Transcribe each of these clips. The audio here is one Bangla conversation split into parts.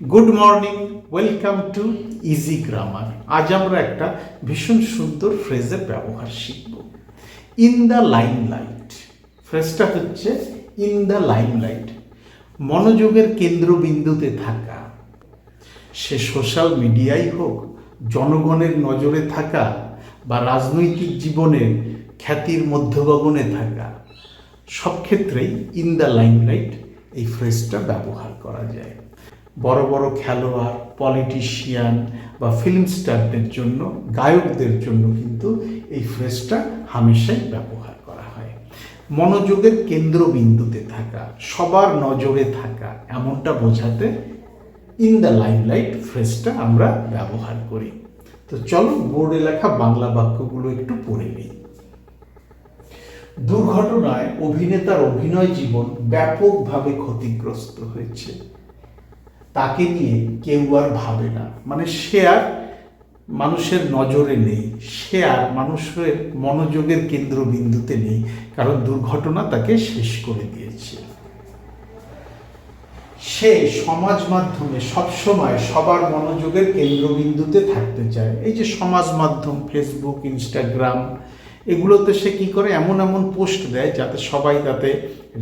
Good morning, welcome to easy grammar. আজ আমরা একটা ভীষণ সুন্দর ফ্রেজের ব্যবহার শিখব। In the limelight. ফ্রেজটা হচ্ছে ইন দ্য লাইমলাইট, মনোযোগের কেন্দ্রবিন্দুতে থাকা। সে সোশ্যাল মিডিয়াই হোক, জনগণের নজরে থাকা, বা রাজনৈতিক জীবনের খ্যাতির মধ্যগগনে থাকা, সব ক্ষেত্রেই ইন দ্য লাইমলাইট এই ফ্রেজটা ব্যবহার করা যায়। বড় বড় খেলোয়াড়, পলিটিশিয়ান বা ফিল্ম স্টারদের জন্য, গায়কদের জন্য কিন্তু এই ফ্রেজটা হামেশাই ব্যবহার করা হয়। মনোযোগের কেন্দ্রবিন্দুতে থাকা, সবার নজরে থাকা, এমনটা বোঝাতে ইন দ্য লাইমলাইট ফ্রেজটা আমরা ব্যবহার করি। তো চলো বোর্ডে লেখা বাংলা বাক্যগুলো একটু পড়ে নিই। দুর্ঘটনায় অভিনেতার অভিনয় জীবন ব্যাপকভাবে ক্ষতিগ্রস্ত হয়েছে। তাকে নিয়ে কেউ আর ভাবে না, মানে সে আর মানুষের নজরে নেই, সে আর মানুষের মনোযোগের কেন্দ্রবিন্দুতে নেই, কারণ দুর্ঘটনা তাকে শেষ করে দিয়েছে। সে সমাজ মাধ্যমে সবসময় সবার মনোযোগের কেন্দ্রবিন্দুতে থাকতে চায়। এই যে সমাজ মাধ্যম, ফেসবুক, ইনস্টাগ্রাম, এগুলোতে সে কি করে, এমন এমন পোস্ট দেয় যাতে সবাই তাতে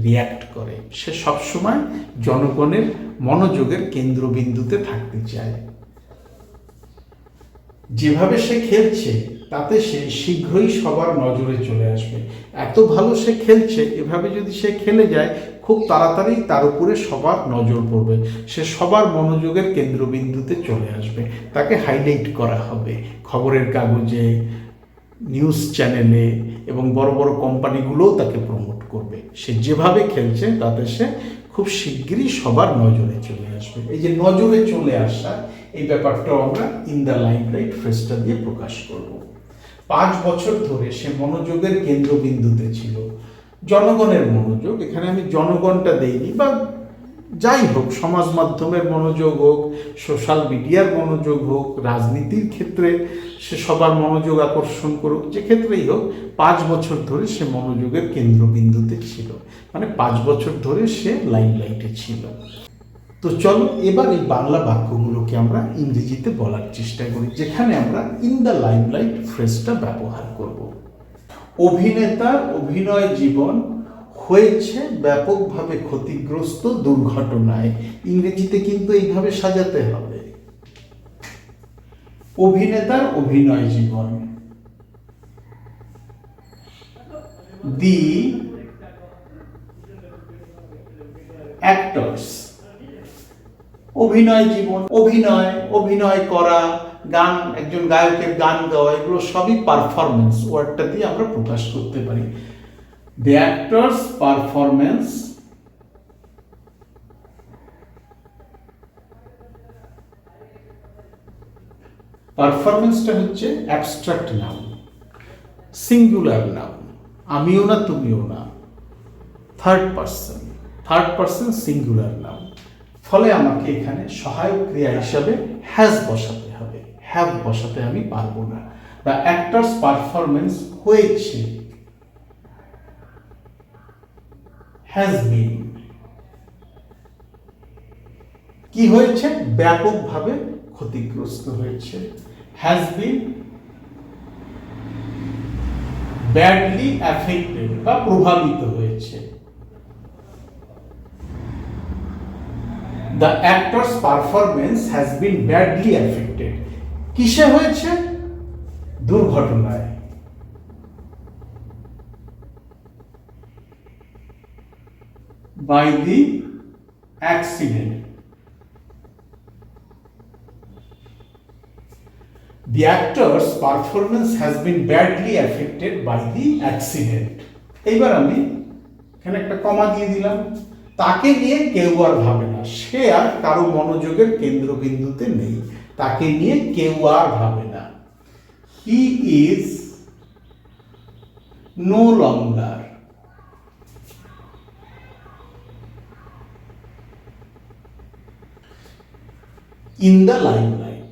রিয়্যাক্ট করে। সে সবসময় জনগণের মনোযোগের কেন্দ্রবিন্দুতে থাকতে চায়। যেভাবে সে খেলছে তাতে সে শীঘ্রই সবার নজরে চলে আসবে। এত ভালো সে খেলছে, এভাবে যদি সে খেলে যায় খুব তাড়াতাড়ি তার উপরে সবার নজর পড়বে, সে সবার মনোযোগের কেন্দ্রবিন্দুতে চলে আসবে। তাকে হাইলাইট করা হবে খবরের কাগজে, নিউজ চ্যানেলে, এবং বড় বড় কোম্পানিগুলোও তাকে প্রমোট করবে। সে যেভাবে খেলছে তাতে সে খুব শিগগিরই সবার নজরে চলে আসবে। এই যে নজরে চলে আসা, এই ব্যাপারটাও আমরা ইন দ্য লাইমলাইট ফ্রেজটা দিয়ে প্রকাশ করব। 5 বছর ধরে সে মনোযোগের কেন্দ্রবিন্দুতে ছিল। জনগণের মনোযোগ, এখানে আমি জনগণটা দেইনি, বা যাই হোক, সমাজ মাধ্যমের মনোযোগ হোক, সোশ্যাল মিডিয়ার মনোযোগ হোক, রাজনীতির ক্ষেত্রে সে সবার মনোযোগ আকর্ষণ করুক, যে ক্ষেত্রেই হোক, 5 বছর ধরে সে মনোযোগের কেন্দ্রবিন্দুতে ছিল, মানে 5 বছর ধরে সে লাইমলাইটে ছিল। তো চলো এবার এই বাংলা বাক্যগুলোকে আমরা ইংরেজিতে বলার চেষ্টা করি, যেখানে আমরা ইন দ্য লাইমলাইট ফ্রেজটা ব্যবহার করব। অভিনেতার অভিনয় জীবন হয়েছে ব্যাপকভাবে ক্ষতিগ্রস্ত দুর্ঘটনায়। ইংরেজিতে কিন্তু এইভাবে সাজাতে হবে। অভিনেতার অভিনয় জীবন, দি অ্যাক্টরস, অভিনয় জীবন, অভিনয় করা, গান, একজন গায়কের গান গাওয়া, এগুলো সবই পারফরমেন্স ওয়ার্ডটা দিয়ে আমরা প্রকাশ করতে পারি। The actor's performance পারফরমেন্সটা হচ্ছে অ্যাবস্ট্রাক্ট নাউন, সিঙ্গুলার নাউন, আমিও না তুমিও না, থার্ড পার্সন সিঙ্গুলার নাউন। ফলে আমাকে এখানে সহায়ক ক্রিয়া হিসাবে হ্যাজ বসাতে হবে, হ্যাভ বসাতে আমি পারবো না। দ্য অ্যাক্টরস পারফরমেন্স হয়েছে, has been, কি হয়েছে, ব্যাপকভাবে ক্ষতিগ্রস্ত হয়েছে, has been badly affected বা প্রভাবিত হয়েছে। The actor's performance has been badly affected, কিসে হয়েছে, দুর্ঘটনায়। By the accident. The actor's performance has been badly affected by the accident. এইবার আমি এখানে একটা কমা দিয়ে দিলাম। তাকে নিয়ে কেউ আর ভাবে না, সে আর কারো মনোযোগের কেন্দ্রবিন্দুতে নেই, তাকে নিয়ে কেউ আর ভাবে না। He is no longer in the limelight.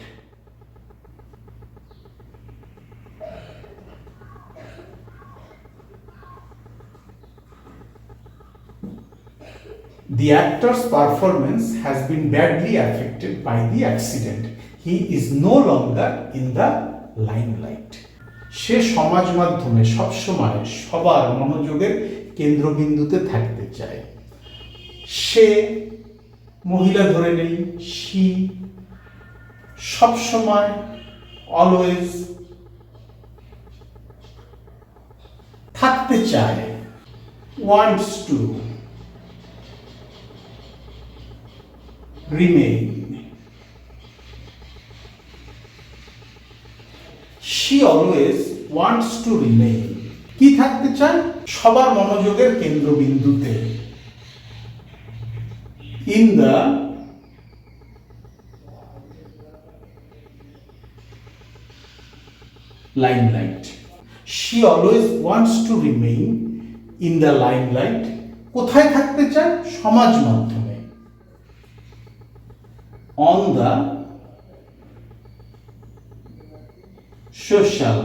The actor's performance has been badly affected by the accident. He is no longer in the limelight. সে সমাজ মাধ্যমে সবসময় সবার মনোযোগের কেন্দ্রবিন্দুতে থাকতে চায়। সে মহিলা ধরে নেই, she সবসময় অলওয়েজ থাকতে চায়, wants to remain. She always wants to remain. কি থাকতে চায়? সবার মনোযোগের কেন্দ্রবিন্দুতে, in the limelight. She always wants to remain in the limelight. কোথায় থাকতে চায়? সমাজ মাধ্যমে, on the social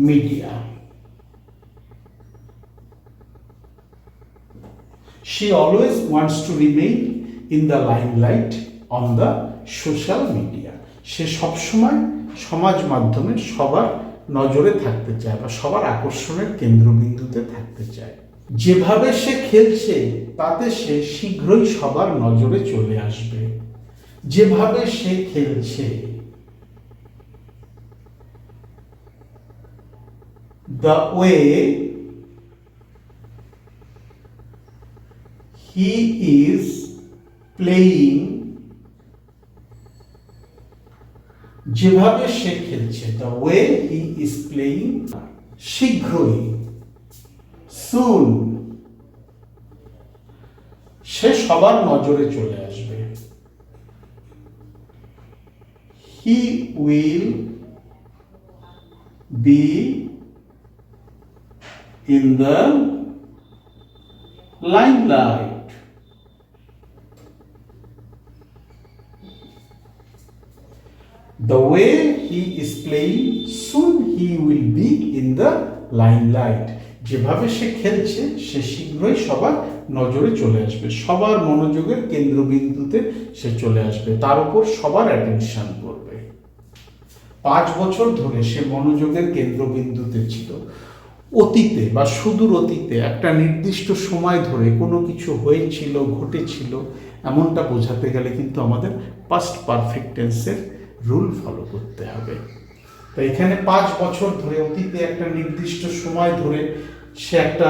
media. She always wants to remain in the limelight on the social media. সে সবসময় সমাজ মাধ্যমে সবার নজরে থাকতে চায় বা সবার আকর্ষণের কেন্দ্রবিন্দুতে থাকতে চায়। যেভাবে সে খেলছে তাতে সে শীঘ্রই সবার নজরে চলে আসবে। যেভাবে সে খেলছে, the way he is playing, যেভাবে সে খেলছে, the way he is playing, শীঘ্রই, soon, সে সবার নজরে চলে আসবে। He will be in the limelight. The way he is playing, soon he will be in the limelight. যেভাবে সে খেলছে সে শীঘ্রই সবার নজরে চলে আসবে, সবার মনোযোগের কেন্দ্রবিন্দুতে সে চলে আসবে, তার উপর সবার অ্যাটেনশন পড়বে। 5 বছর ধরে সে মনোযোগের কেন্দ্রবিন্দুতে ছিল। অতীতে বা সুদূর অতীতে একটা নির্দিষ্ট সময় ধরে কোনো কিছু হয়েছিল, ঘটেছিল, এমনটা বোঝাতে গেলে কিন্তু আমাদের পাস্ট পারফেক্ট টেন্সের রুল ফলো করতে হবে। তো এখানে 5 বছর ধরে, অতীতে একটা নির্দিষ্ট সময় ধরে সে একটা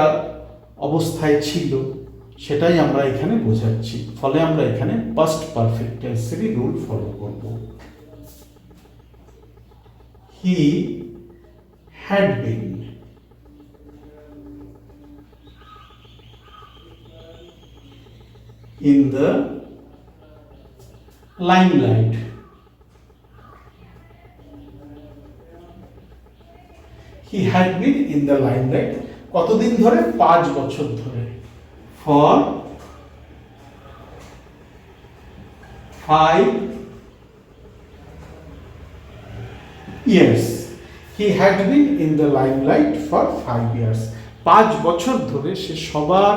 অবস্থায় ছিল, সেটাই আমরা এখানে বোঝাচ্ছি। ফলে আমরা এখানে পাস্ট পারফেক্ট টেন্সেরই রুল ফলো করব। He had been in the limelight. He had been in the limelight. কতদিন ধরে? 5 বছর ধরে। For 5 years. He had been in the limelight for 5 years. 5 বছর ধরে সে সবার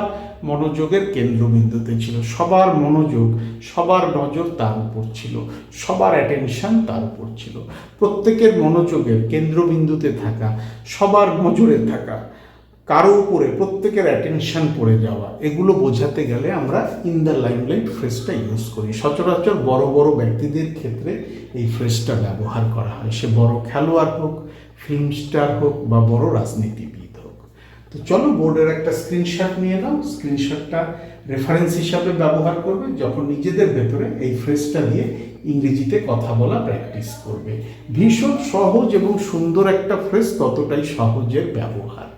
মনোযোগের কেন্দ্রবিন্দুতে ছিল, সবার মনোযোগ, সবার নজর তার উপর ছিল, সবার অ্যাটেনশন তার উপর ছিল। প্রত্যেকের মনোযোগের কেন্দ্রবিন্দুতে থাকা, সবার নজরে থাকা, কারো উপরে প্রত্যেকের অ্যাটেনশন পড়ে যাওয়া, এগুলো বোঝাতে গেলে আমরা ইন দ্য লাইমলাইট ফ্রেজটা ইউজ করি। সচরাচর বড় বড় ব্যক্তিদের ক্ষেত্রে এই ফ্রেজটা ব্যবহার করা হয়, সে বড় খেলোয়াড় হোক, ফিল্ম স্টার হোক বা বড় রাজনীতিবিদ হোক। তো চলো বোর্ডের একটা স্ক্রিনশট নিয়ে নাও। স্ক্রিনশটটা রেফারেন্স হিসাবে ব্যবহার করবে যখন নিজেদের ভেতরে এই ফ্রেজটা দিয়ে ইংরেজিতে কথা বলা প্র্যাকটিস করবে। ভীষণ সহজ এবং সুন্দর একটা ফ্রেজ, ততটাই সহজের ব্যবহার।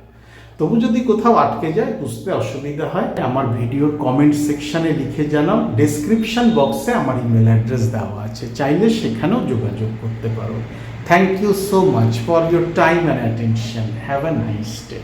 তবু যদি কোথাও আটকে যায়, বুঝতে অসুবিধা হয়, আমার ভিডিওর কমেন্ট সেকশনে লিখে জানাও। ডেসক্রিপশন বক্সে আমার ইমেল অ্যাড্রেস দেওয়া আছে, চাইলে সেখানেও যোগাযোগ করতে পারো। Thank you so much for your time and attention. Have a nice day.